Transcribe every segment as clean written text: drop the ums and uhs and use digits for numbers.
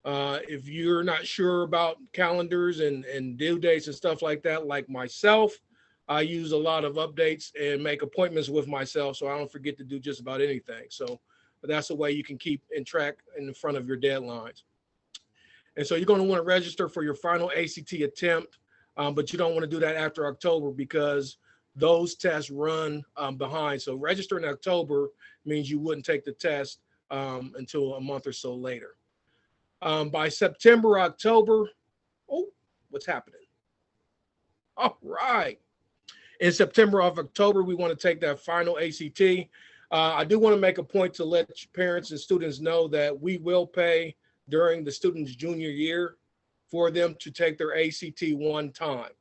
If you're not sure about calendars and due dates and stuff like that, like myself, I use a lot of updates and make appointments with myself so I don't forget to do just about anything. So that's a way you can keep in track in front of your deadlines. And so you're going to want to register for your final ACT attempt, but you don't want to do that after October because those tests run behind. So register in October means you wouldn't take the test until a month or so later. By September, October, oh, what's happening? All right. In September of October, we want to take that final ACT. I do want to make a point to let parents and students know that we will pay during the student's junior year for them to take their ACT one time.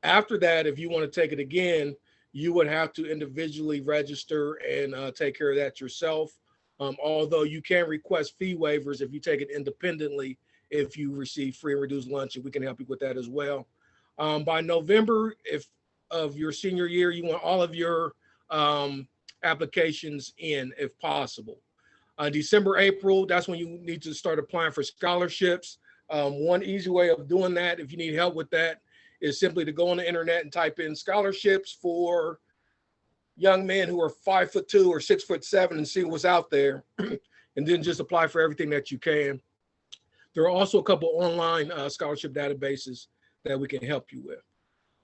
After that, if you want to take it again, you would have to individually register and take care of that yourself. Although you can request fee waivers if you take it independently, if you receive free and reduced lunch, and we can help you with that as well. By November, if of your senior year, you want all of your applications in, if possible. December, April, that's when you need to start applying for scholarships. One easy way of doing that, if you need help with that, is simply to go on the internet and type in scholarships for young men who are 5'2" or 6'7" and see what's out there, and then just apply for everything that you can. There are also a couple online scholarship databases that we can help you with.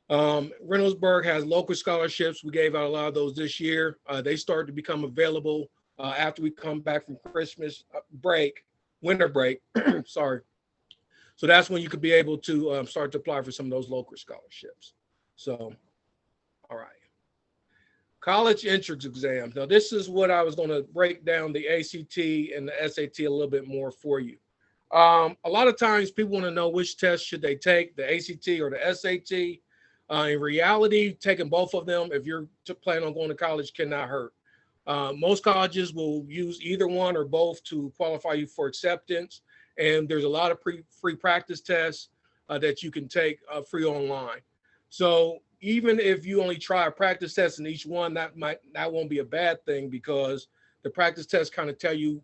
Reynoldsburg has local scholarships. We gave out a lot of those this year. They start to become available after we come back from Christmas break, winter break, sorry. So that's when you could be able to start to apply for some of those local scholarships. So, all right. College entrance exams. Now, this is what I was going to break down the ACT and the SAT a little bit more for you. A lot of times people want to know which test should they take, the ACT or the SAT. In reality, taking both of them, if you're planning on going to college, cannot hurt. Most colleges will use either one or both to qualify you for acceptance. And there's a lot of free practice tests that you can take free online. So even if you only try a practice test in each one, that won't be a bad thing, because the practice tests kind of tell you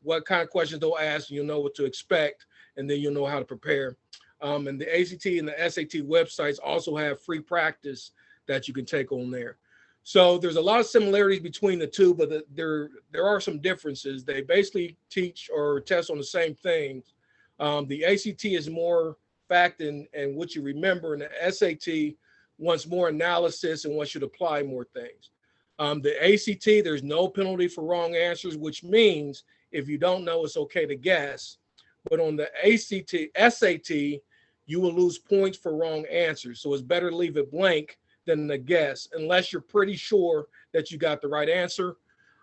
what kind of questions they'll ask, and you'll know what to expect, and then you'll know how to prepare. And the ACT and the SAT websites also have free practice that you can take on there. So there's a lot of similarities between the two, but there are some differences. They basically teach or test on the same things. The ACT is more fact and what you remember, and the SAT wants more analysis and wants you to apply more things. The ACT, there's no penalty for wrong answers, which means if you don't know, it's okay to guess. But on the SAT, you will lose points for wrong answers. So it's better to leave it blank than a guess, unless you're pretty sure that you got the right answer.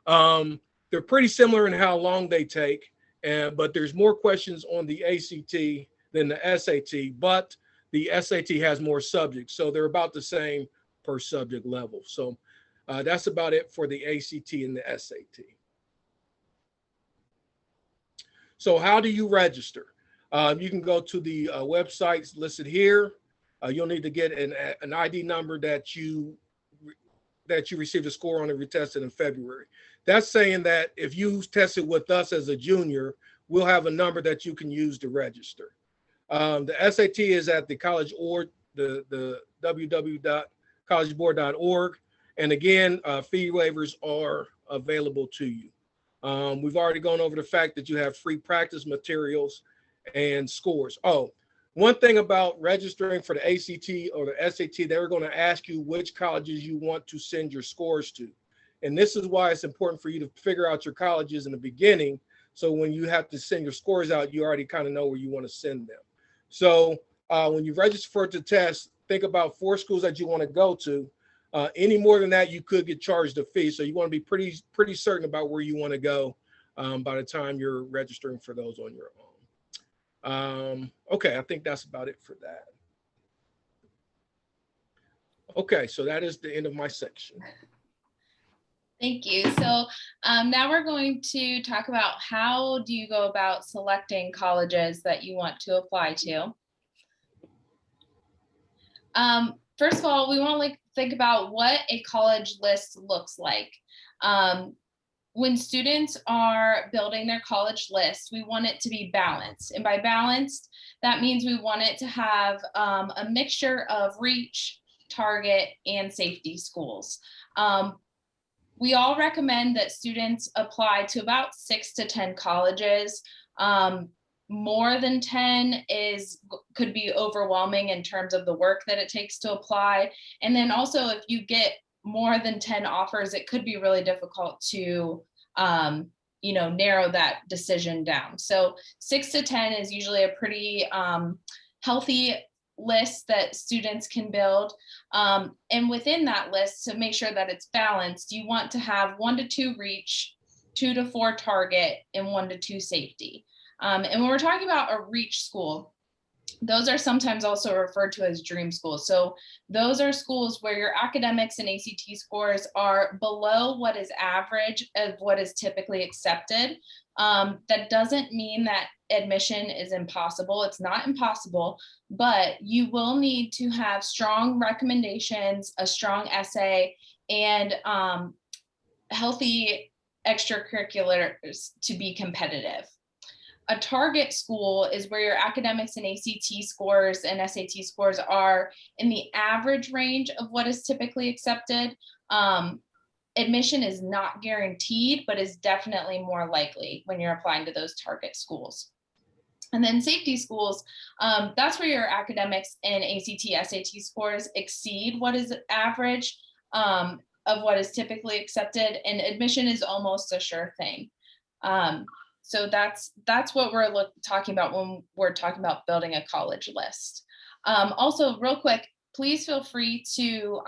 They're pretty similar in how long they take, but there's more questions on the ACT than the SAT, but the SAT has more subjects. So they're about the same per subject level. So that's about it for the ACT and the SAT. So how do you register? You can go to the websites listed here. You'll need to get an ID number that you received a score on if you tested in February. That's saying that if you tested with us as a junior, we'll have a number that you can use to register. The SAT is at the college org, the www.collegeboard.org. And again, fee waivers are available to you. We've already gone over the fact that you have free practice materials and scores. Oh, one thing about registering for the ACT or the SAT, they're going to ask you which colleges you want to send your scores to. And this is why it's important for you to figure out your colleges in the beginning. So when you have to send your scores out, you already kind of know where you want to send them. So when you register for the test, think about 4 schools that you want to go to. Any more than that, you could get charged a fee. So you want to be pretty certain about where you want to go by the time you're registering for those on your own. Okay, I think that's about it for that. Okay, so that is the end of my section. Thank you. So now we're going to talk about how do you go about selecting colleges that you want to apply to. First of all, we want to think about what a college list looks like. when students are building their college list, we want it to be balanced. And by balanced, that means we want it to have a mixture of reach, target, and safety schools. We all recommend that students apply to about 6 to 10 colleges. More than 10 could be overwhelming in terms of the work that it takes to apply. And then also, if you get more than 10 offers, it could be really difficult to narrow that decision down. So 6 to 10 is usually a pretty healthy list that students can build. And within that list, to make sure that it's balanced, you want to have 1 to 2 reach, 2 to 4 target, and 1 to 2 safety. And when we're talking about a reach school, those are sometimes also referred to as dream schools. So those are schools where your academics and ACT scores are below what is average of what is typically accepted. That doesn't mean that admission is impossible. It's not impossible, but you will need to have strong recommendations, a strong essay, and healthy extracurriculars to be competitive. A target school is where your academics and ACT scores and SAT scores are in the average range of what is typically accepted. Admission is not guaranteed, but is definitely more likely when you're applying to those target schools. And then safety schools, that's where your academics and ACT, SAT scores exceed what is average of what is typically accepted, and admission is almost a sure thing. So that's what we're talking about when we're talking about building a college list. Also, real quick, please feel free to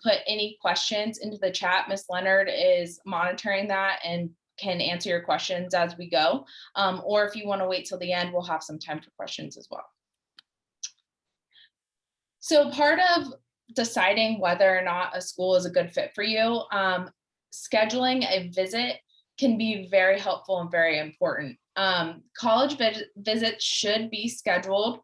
put any questions into the chat. Ms. Leonard is monitoring that and can answer your questions as we go. Or if you want to wait till the end, we'll have some time for questions as well. So part of deciding whether or not a school is a good fit for you, scheduling a visit can be very helpful and very important. College visits should be scheduled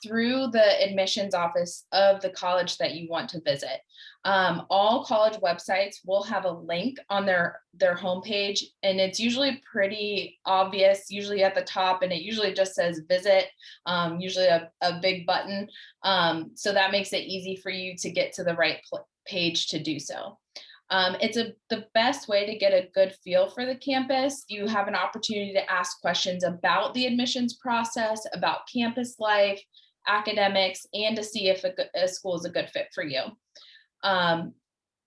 through the admissions office of the college that you want to visit. All college websites will have a link on their homepage, and it's usually pretty obvious, usually at the top, and it usually just says visit, usually a big button. So that makes it easy for you to get to the right page to do so. It's the best way to get a good feel for the campus. You have an opportunity to ask questions about the admissions process, about campus life, academics, and to see if a school is a good fit for you.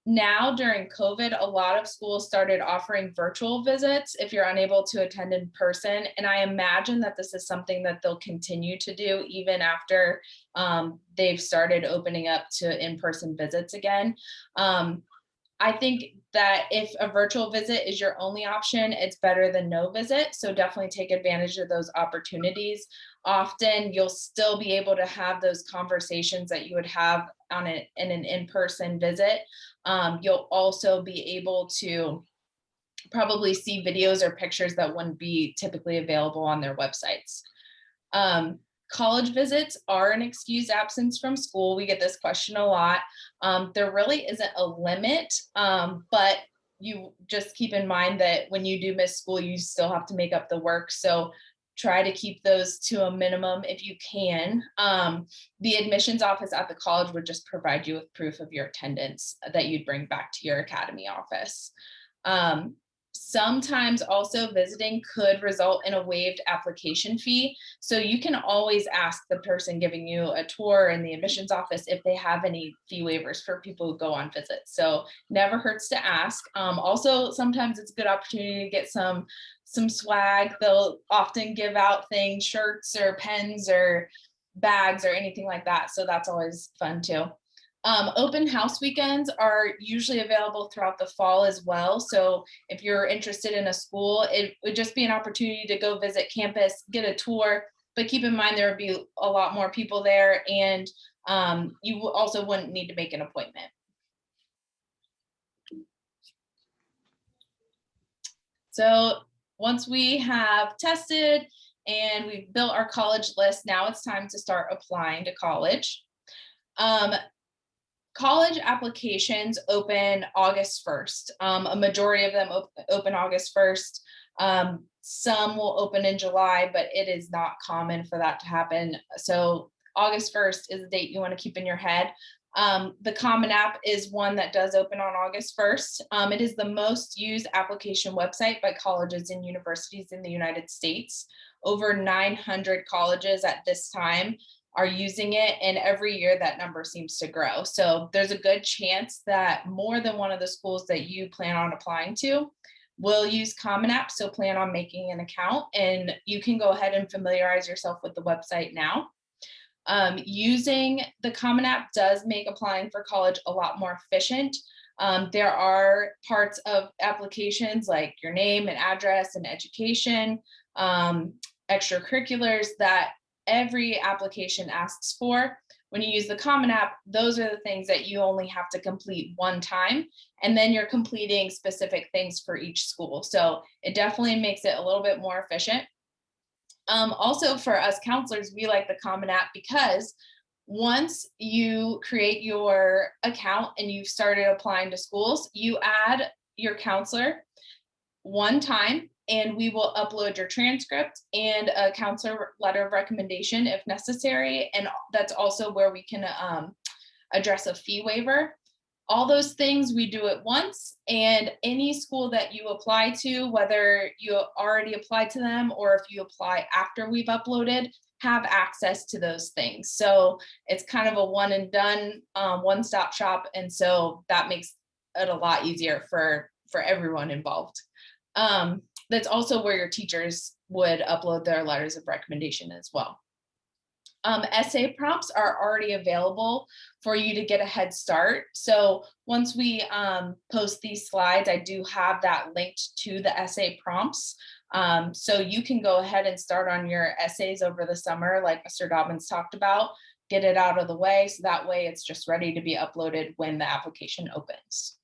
Now during COVID, a lot of schools started offering virtual visits if you're unable to attend in person. And I imagine that this is something that they'll continue to do even after they've started opening up to in-person visits again. I think that if a virtual visit is your only option, it's better than no visit. So definitely take advantage of those opportunities. Often you'll still be able to have those conversations that you would have in an in-person visit. You'll also be able to probably see videos or pictures that wouldn't be typically available on their websites. College visits are an excused absence from school. We get this question a lot. There really isn't a limit, but you just keep in mind that when you do miss school, you still have to make up the work. So try to keep those to a minimum if you can. The admissions office at the college would just provide you with proof of your attendance that you'd bring back to your academy office. Sometimes also visiting could result in a waived application fee. So you can always ask the person giving you a tour in the admissions office if they have any fee waivers for people who go on visits. So never hurts to ask. Also, sometimes it's a good opportunity to get some swag. They'll often give out things, shirts or pens or bags or anything like that. So that's always fun too. Open house weekends are usually available throughout the fall as well. So if you're interested in a school, it would just be an opportunity to go visit campus, get a tour, but keep in mind there would be a lot more people there, and you also wouldn't need to make an appointment. So once we have tested and we've built our college list, now it's time to start applying to college. College applications open August 1st. A majority of them open August 1st. Some will open in July, but it is not common for that to happen. So August 1st is the date you want to keep in your head. The Common App is one that does open on August 1st. It is the most used application website by colleges and universities in the United States. Over 900 colleges at this time are using it, and every year that number seems to grow. So there's a good chance that more than one of the schools that you plan on applying to will use Common App, so plan on making an account, and you can go ahead and familiarize yourself with the website now. Using the Common App does make applying for college a lot more efficient. There are parts of applications like your name and address and education, extracurriculars that every application asks for. When you use the Common App, those are the things that you only have to complete one time, and then you're completing specific things for each school. So it definitely makes it a little bit more efficient. Also, for us counselors, we like the Common App because once you create your account and you've started applying to schools, you add your counselor one time, and we will upload your transcript and a counselor letter of recommendation if necessary. And that's also where we can address a fee waiver. All those things we do at once, and any school that you apply to, whether you already applied to them or if you apply after we've uploaded, have access to those things. So it's kind of a one and done, one-stop shop. And so that makes it a lot easier for everyone involved. That's also where your teachers would upload their letters of recommendation as well. Essay prompts are already available for you to get a head start. So once we post these slides, I do have that linked to the essay prompts. So you can go ahead and start on your essays over the summer, like Mr. Dobbins talked about, get it out of the way. So that way it's just ready to be uploaded when the application opens.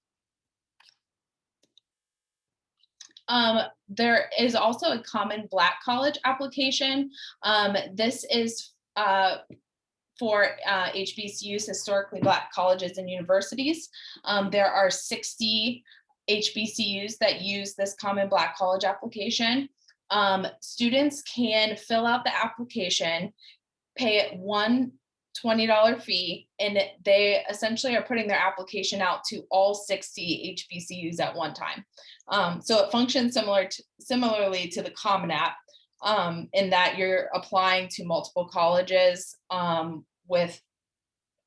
There is also a common Black college application. This is for HBCUs, historically Black colleges and universities. There are 60 HBCUs that use this common Black college application. Students can fill out the application, pay it one $20 fee, and they essentially are putting their application out to all 60 HBCUs at one time. So it functions similarly to the Common App, in that you're applying to multiple colleges with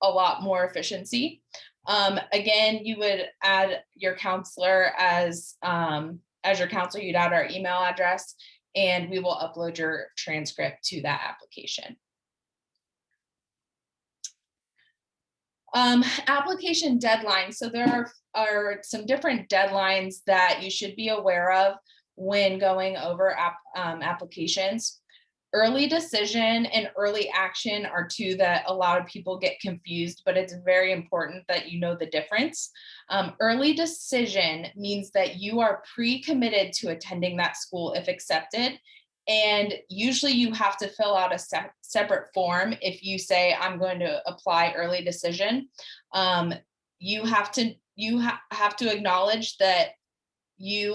a lot more efficiency. Again, you would add your counselor as your counselor, you'd add our email address, and we will upload your transcript to that application. Application deadlines. So there are some different deadlines that you should be aware of when going over applications. Early decision and early action are two that a lot of people get confused, but it's very important that you know the difference. Early decision means that you are pre-committed to attending that school if accepted. And usually you have to fill out a separate form. If you say, I'm going to apply early decision, you have to acknowledge that you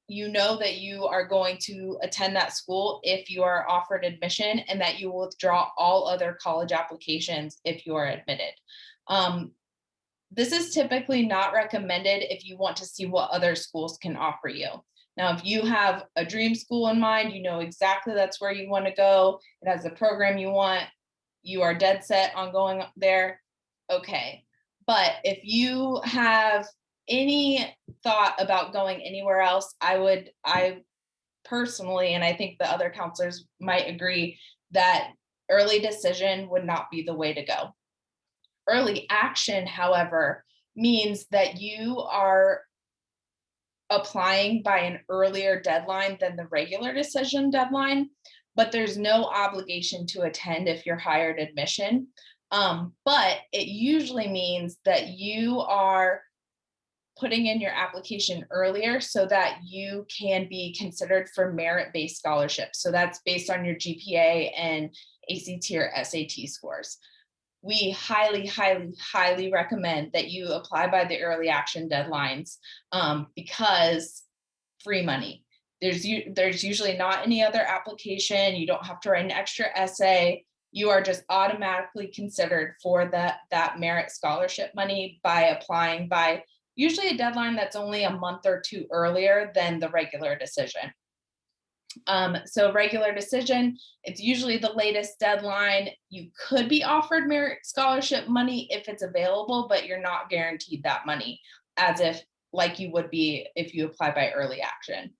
know that you are going to attend that school if you are offered admission, and that you will withdraw all other college applications if you are admitted. This is typically not recommended if you want to see what other schools can offer you. Now, if you have a dream school in mind, you know exactly that's where you want to go, it has the program you want, you are dead set on going there, okay. But if you have any thought about going anywhere else, I personally, and I think the other counselors might agree, that early decision would not be the way to go. Early action, however, means that you are applying by an earlier deadline than the regular decision deadline, but there's no obligation to attend if you're hired admission. But it usually means that you are putting in your application earlier so that you can be considered for merit-based scholarships. So that's based on your GPA and ACT or SAT scores. we highly, highly, highly recommend that you apply by the early action deadlines, because free money. There's usually not any other application. You don't have to write an extra essay. You are just automatically considered for that merit scholarship money by applying by usually a deadline that's only a month or two earlier than the regular decision. So regular decision, it's usually the latest deadline. You could be offered merit scholarship money if it's available, but you're not guaranteed that money as if like you would be if you apply by early action.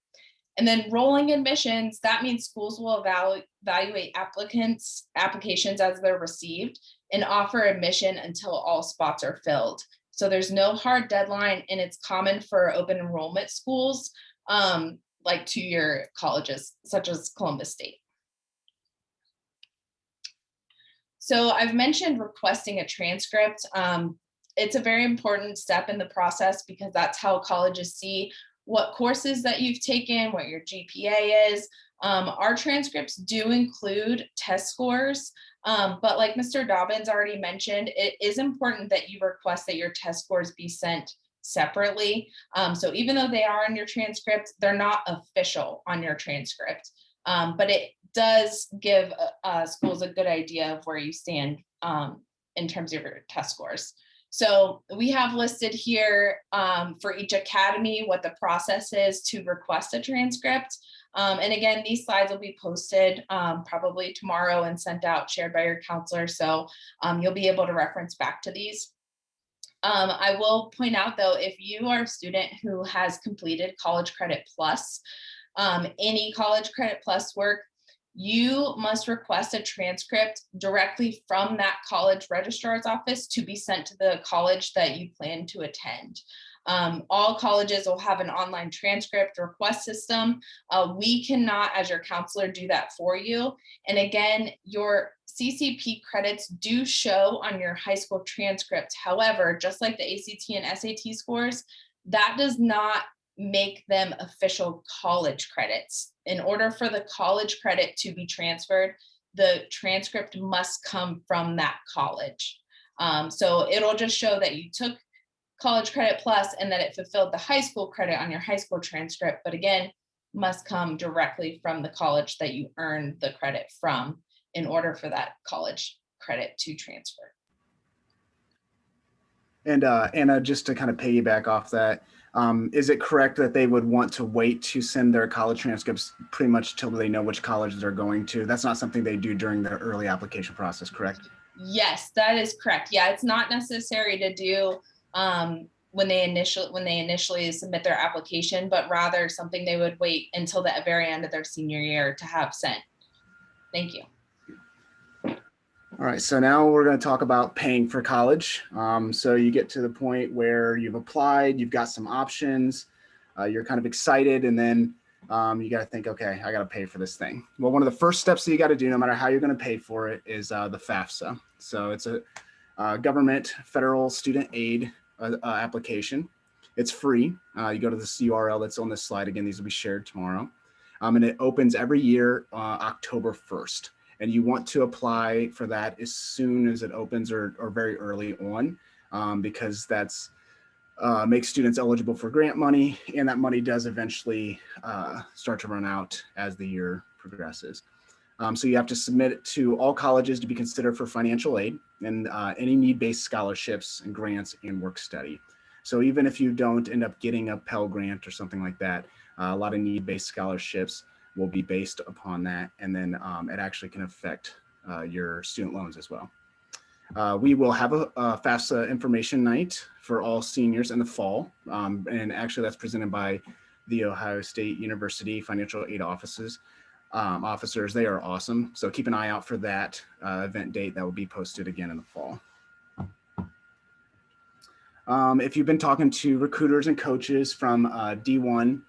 And then rolling admissions, that means schools will evaluate applications as they're received and offer admission until all spots are filled. So there's no hard deadline, and it's common for open enrollment schools, like 2-year colleges, such as Columbus State. So I've mentioned requesting a transcript. It's a very important step in the process because that's how colleges see what courses that you've taken, what your GPA is. Our transcripts do include test scores, but like Mr. Dobbins already mentioned, it is important that you request that your test scores be sent separately. So even though they are in your transcript, they're not official on your transcript, but it does give schools a good idea of where you stand in terms of your test scores. So we have listed here for each academy what the process is to request a transcript. And again, these slides will be posted probably tomorrow and sent out, shared by your counselor. So you'll be able to reference back to these. I will point out though, if you are a student who has completed College Credit Plus, any College Credit Plus work, you must request a transcript directly from that college registrar's office to be sent to the college that you plan to attend. All colleges will have an online transcript request system. We cannot, as your counselor, do that for you. And again, your CCP credits do show on your high school transcript. However, just like the ACT and SAT scores, that does not make them official college credits. In order for the college credit to be transferred, the transcript must come from that college. So it'll just show that you took College Credit Plus and that it fulfilled the high school credit on your high school transcript, but again, must come directly from the college that you earned the credit from in order for that college credit to transfer. And Anna, just to kind of piggyback off that, is it correct that they would want to wait to send their college transcripts pretty much till they know which colleges they're going to? That's not something they do during the early application process, correct? Yes, that is correct. Yeah, it's not necessary to do when they initially submit their application, but rather something they would wait until the very end of their senior year to have sent. Thank you. All right, so now we're going to talk about paying for college. So you get to the point where you've applied, you've got some options, you're kind of excited, and then you got to think, okay, I got to pay for this thing. Well, one of the first steps that you got to do, no matter how you're going to pay for it, is the FAFSA. So it's a government federal student aid application. It's free. You go to this URL that's on this slide. Again, these will be shared tomorrow. And it opens every year October 1st. And you want to apply for that as soon as it opens or very early on, because that's makes students eligible for grant money, and that money does eventually start to run out as the year progresses. So you have to submit it to all colleges to be considered for financial aid and any need-based scholarships and grants and work study. So even if you don't end up getting a Pell Grant or something like that, a lot of need-based scholarships will be based upon that, and then it actually can affect your student loans as well. We will have a FAFSA information night for all seniors in the fall, and actually that's presented by the Ohio State University Financial Aid officers. They are awesome, so keep an eye out for that event date that will be posted again in the fall. If you've been talking to recruiters and coaches from D1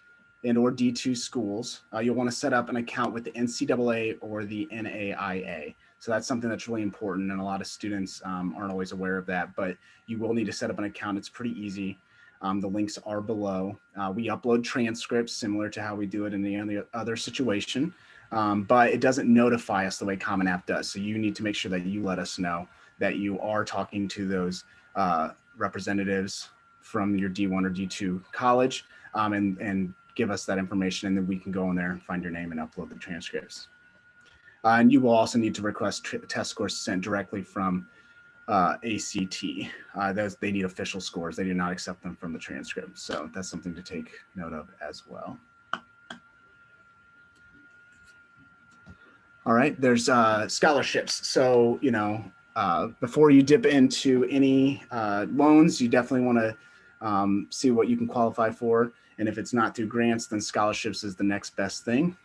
and or D2 schools, you'll want to set up an account with the NCAA or the NAIA. So that's something that's really important, and a lot of students aren't always aware of that, but you will need to set up an account. It's pretty easy. The links are below. We upload transcripts similar to how we do it in the other situation, but it doesn't notify us the way Common App does. So you need to make sure that you let us know that you are talking to those representatives from your D1 or D2 college, and give us that information, and then we can go in there and find your name and upload the transcripts. And you will also need to request test scores sent directly from ACT. They need official scores. They do not accept them from the transcript. So that's something to take note of as well. All right, there's scholarships. So, you know, before you dip into any loans, you definitely want to see what you can qualify for. And if it's not through grants, then scholarships is the next best thing.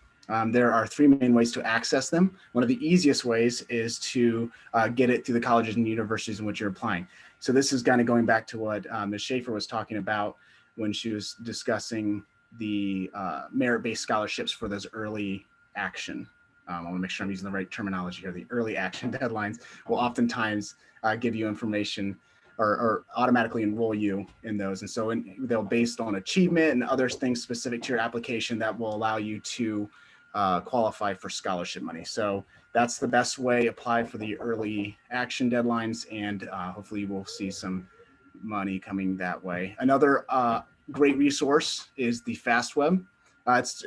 There are three main ways to access them. One of the easiest ways is to get it through the colleges and universities in which you're applying. So this is kind of going back to what Ms. Shaffer was talking about when she was discussing the merit-based scholarships for those early action. I want to make sure I'm using the right terminology here. The early action deadlines will oftentimes give you information or automatically enroll you in those. And so they'll based on achievement and other things specific to your application that will allow you to qualify for scholarship money. So that's the best way. Apply for the early action deadlines, and hopefully you will see some money coming that way. Another great resource is the FastWeb. It's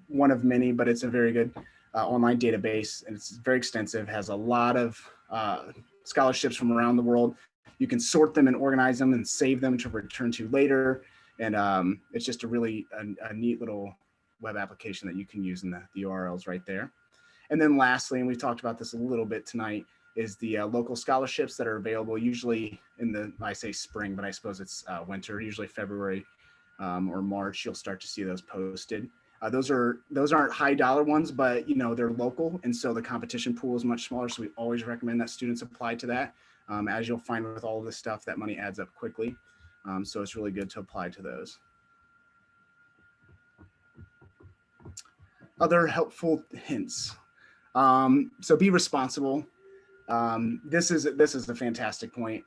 one of many, but it's a very good online database, and it's very extensive, has a lot of scholarships from around the world. You can sort them and organize them and save them to return to later. And it's just a really a neat little web application that you can use in the URLs right there. And then lastly, and we talked about this a little bit tonight, is the local scholarships that are available usually in the, I say spring, but I suppose it's winter, usually February or March. You'll start to see those posted. Those aren't high dollar ones, but you know, they're local, and so the competition pool is much smaller. So we always recommend that students apply to that. As you'll find with all of this stuff, that money adds up quickly. So it's really good to apply to those. Other helpful hints. So be responsible. This is a fantastic point.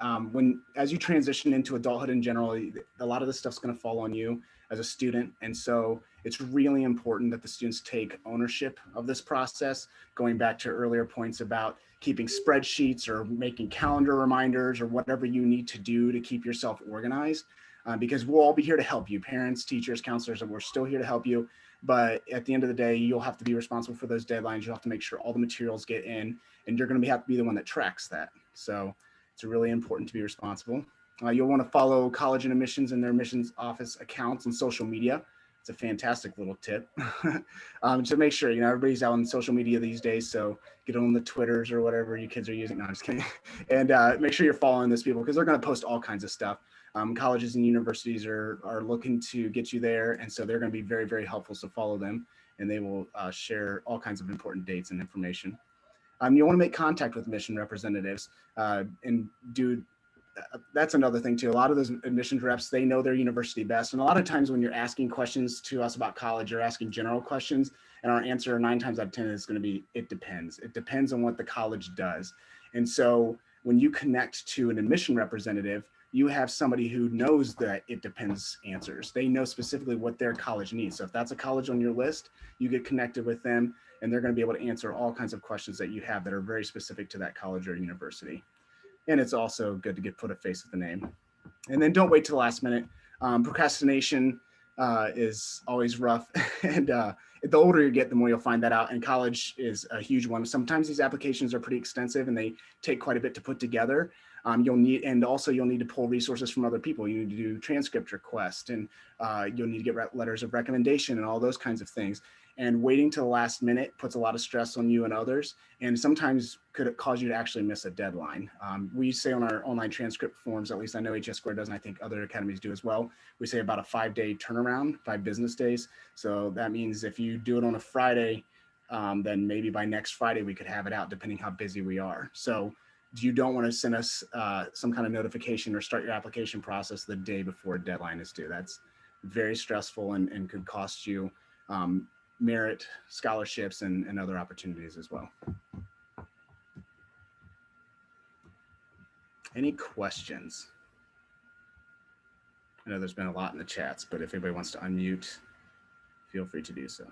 As you transition into adulthood in general, a lot of this stuff's going to fall on you as a student. And so it's really important that the students take ownership of this process, going back to earlier points about keeping spreadsheets or making calendar reminders or whatever you need to do to keep yourself organized, because we'll all be here to help you, parents, teachers, counselors, and we're still here to help you. But at the end of the day, you'll have to be responsible for those deadlines. You'll have to make sure all the materials get in, and you're going to have to be the one that tracks that. So it's really important to be responsible. You'll want to follow college and admissions and their admissions office accounts and social media. It's a fantastic little tip to make sure, you know, everybody's out on social media these days. So get on the Twitters or whatever you kids are using. No, I'm just kidding. And make sure you're following those people because they're going to post all kinds of stuff. Colleges and universities are looking to get you there. And so they're going to be very, very helpful. So follow them, and they will share all kinds of important dates and information. You want to make contact with admission representatives and do. That's another thing too. A lot of those admissions reps, they know their university best. And a lot of times when you're asking questions to us about college, you're asking general questions, and our answer 9 times out of 10 is going to be, it depends. It depends on what the college does. And so when you connect to an admission representative, you have somebody who knows that it depends answers. They know specifically what their college needs. So if that's a college on your list, you get connected with them, and they're going to be able to answer all kinds of questions that you have that are very specific to that college or university. And it's also good to put a face with the name. And then don't wait till the last minute. Procrastination is always rough. And the older you get, the more you'll find that out. And college is a huge one. Sometimes these applications are pretty extensive and they take quite a bit to put together. You'll need to pull resources from other people. You need to do transcript requests, and you'll need to get letters of recommendation and all those kinds of things. And waiting till the last minute puts a lot of stress on you and others, and sometimes could cause you to actually miss a deadline. We say on our online transcript forms, at least I know HS Square does, and I think other academies do as well, we say about a 5-day turnaround, 5 business days. So that means if you do it on a Friday, then maybe by next Friday we could have it out, depending how busy we are. So you don't want to send us some kind of notification or start your application process the day before a deadline is due. That's very stressful and could cost you merit, scholarships, and other opportunities as well. Any questions? I know there's been a lot in the chats, but if anybody wants to unmute, feel free to do so.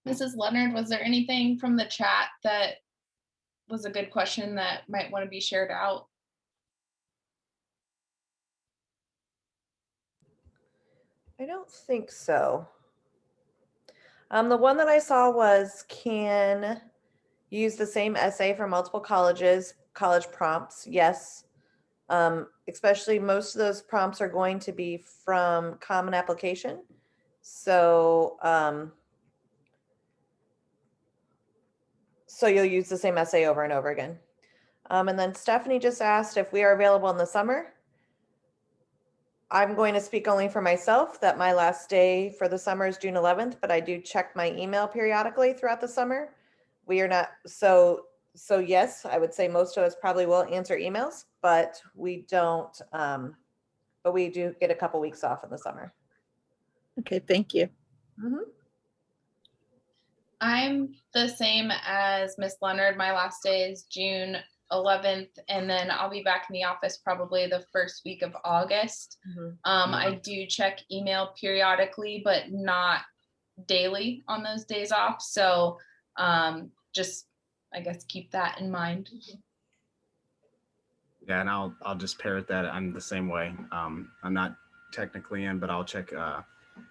Mrs. Leonard, was there anything from the chat that was a good question that might want to be shared out? I don't think so. The one that I saw was, can use the same essay for multiple colleges, college prompts. Yes. Especially most of those prompts are going to be from Common Application. So, so you'll use the same essay over and over again. And then Stephanie just asked if we are available in the summer. I'm going to speak only for myself that my last day for the summer is June 11th, but I do check my email periodically throughout the summer. We are not, so yes, I would say most of us probably will answer emails, but we don't, but we do get a couple weeks off in the summer. Okay, thank you. Mhm. I'm the same as Miss Leonard. My last day is June 11th, and then I'll be back in the office probably the first week of August. Mhm. I do check email periodically, but not daily on those days off. So just, I guess, keep that in mind. Yeah, and I'll just parrot that. I'm the same way. I'm not technically in, but I'll check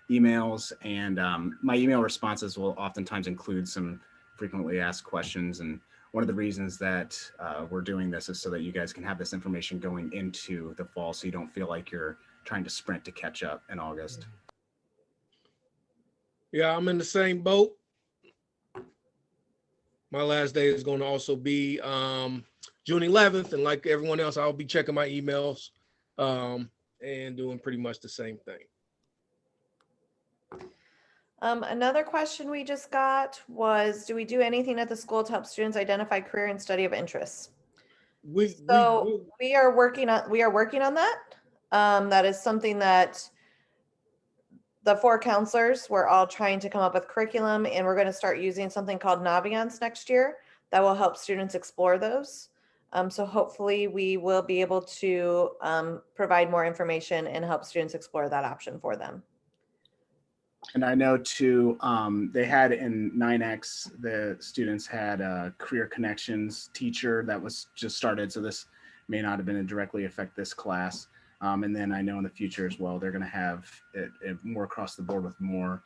emails, and my email responses will oftentimes include some frequently asked questions. And one of the reasons that we're doing this is so that you guys can have this information going into the fall, so you don't feel like you're trying to sprint to catch up in August. Yeah, I'm in the same boat. My last day is going to also be June 11th. And like everyone else, I'll be checking my emails and doing pretty much the same thing. Another question we just got was, do we do anything at the school to help students identify career and study of interests? We are working on that. That is something that the 4 counselors, we're all trying to come up with curriculum, and we're going to start using something called Naviance next year that will help students explore those. So hopefully we will be able to provide more information and help students explore that option for them. And I know too, they had in 9X, the students had a career connections teacher that was just started. So this may not have been directly affect this class. And then I know in the future as well, they're going to have it more across the board with more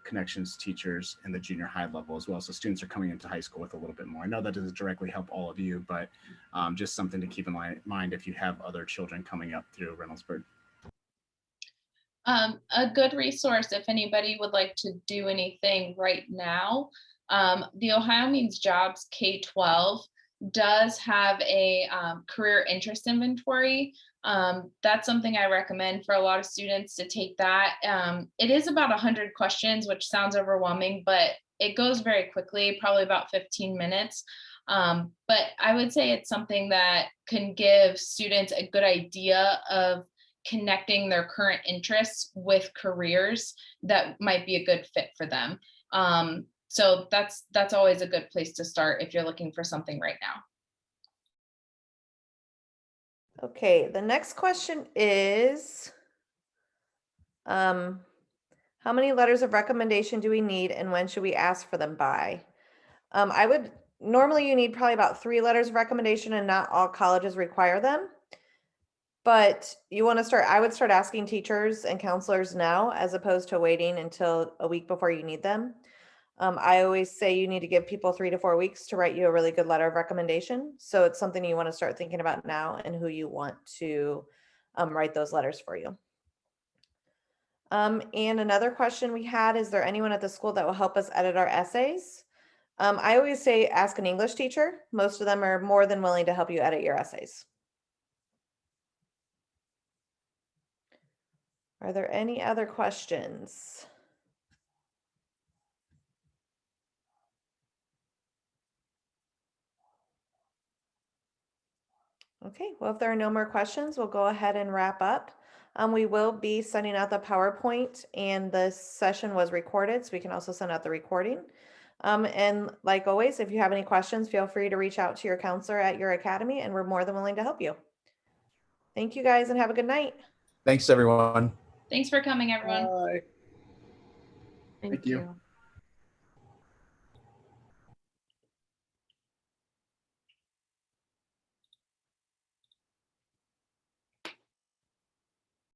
connections teachers in the junior high level as well. So students are coming into high school with a little bit more. I know that doesn't directly help all of you, but just something to keep in mind if you have other children coming up through Reynoldsburg. A good resource if anybody would like to do anything right now, the Ohio Means Jobs K-12 does have a career interest inventory. That's something I recommend for a lot of students to take that. It is about 100 questions, which sounds overwhelming, but it goes very quickly, probably about 15 minutes. But I would say it's something that can give students a good idea of connecting their current interests with careers that might be a good fit for them. So that's always a good place to start if you're looking for something right now. Okay, the next question is, how many letters of recommendation do we need and when should we ask for them by? Normally you need probably about 3 letters of recommendation, and not all colleges require them. But I would start asking teachers and counselors now, as opposed to waiting until a week before you need them. I always say you need to give people 3 to 4 weeks to write you a really good letter of recommendation. So it's something you want to start thinking about now, and who you want to write those letters for you. And another question we had, is there anyone at the school that will help us edit our essays? I always say ask an English teacher. Most of them are more than willing to help you edit your essays. Are there any other questions? Okay, well, if there are no more questions, we'll go ahead and wrap up. We will be sending out the PowerPoint, and this session was recorded, so we can also send out the recording. And like always, if you have any questions, feel free to reach out to your counselor at your academy, and we're more than willing to help you. Thank you guys, and have a good night. Thanks, everyone. Thanks for coming, everyone. Bye. Thank you.